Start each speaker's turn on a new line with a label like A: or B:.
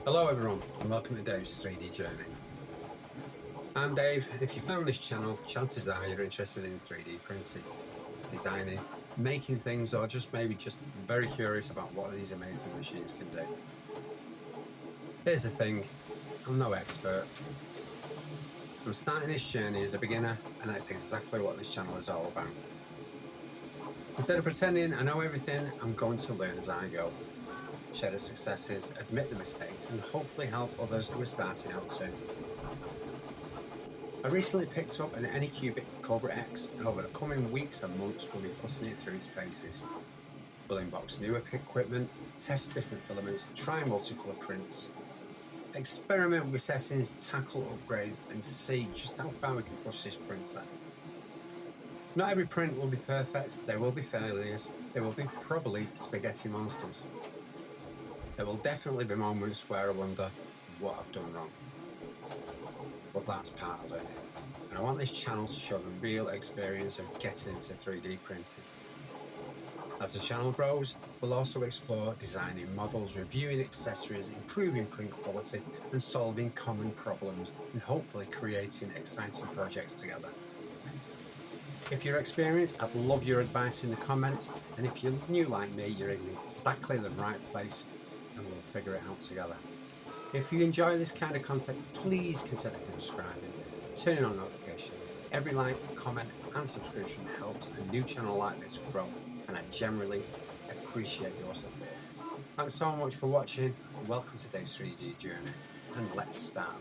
A: Hello everyone and welcome to Dave's 3D journey. I'm Dave. If you found this channel, chances are you're interested in 3D printing, designing, making things, or maybe just very curious about what these amazing machines can do. Here's the thing, I'm no expert. I'm starting this journey as a beginner, and that's exactly what this channel is all about. Instead of pretending I know everything, I'm going to learn as I go. Share the successes, admit the mistakes, and hopefully help others who are starting out too. I recently picked up an ANYCUBIC KOBRA X, and over the coming weeks and months we'll be putting it through its paces. We'll unbox new equipment, test different filaments, try multicolour prints, experiment with settings, tackle upgrades, and see just how far we can push this printer. Not every print will be perfect, there will be failures, there will be probably spaghetti monsters. There will definitely be moments where I wonder what I've done wrong. But that's part of it. And I want this channel to show the real experience of getting into 3D printing. As the channel grows, we'll also explore designing models, reviewing accessories, improving print quality, and solving common problems, and hopefully creating exciting projects together. If you're experienced, I'd love your advice in the comments, and if you're new like me, you're in exactly the right place, and we'll figure it out together. If you enjoy this kind of content, please consider subscribing, turning on notifications. Every like, comment, and subscription helps a new channel like this grow, and I generally appreciate your support. Thanks so much for watching, and welcome to Dave's 3D journey, and let's start.